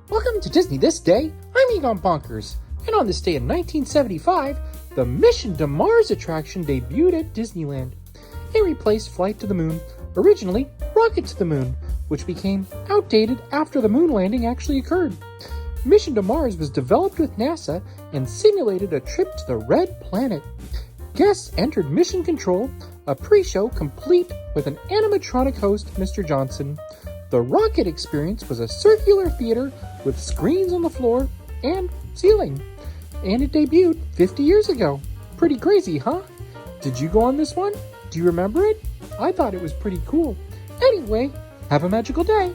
Welcome to Disney This Day. I'm Egon Bonkers, and on this day in 1975, the Mission to Mars attraction debuted at Disneyland. It replaced Flight to the Moon, originally Rocket to the Moon, which became outdated after the moon landing actually occurred. Mission to Mars was developed with NASA and simulated a trip to the Red Planet. Guests entered Mission Control, a pre-show complete with an animatronic host, Mr. Johnson. The Rocket experience was a circular theater with screens on the floor and ceiling. And it debuted 50 years ago. Pretty crazy, huh? Did you go on this one? Do you remember it? I thought it was pretty cool. Anyway, have a magical day.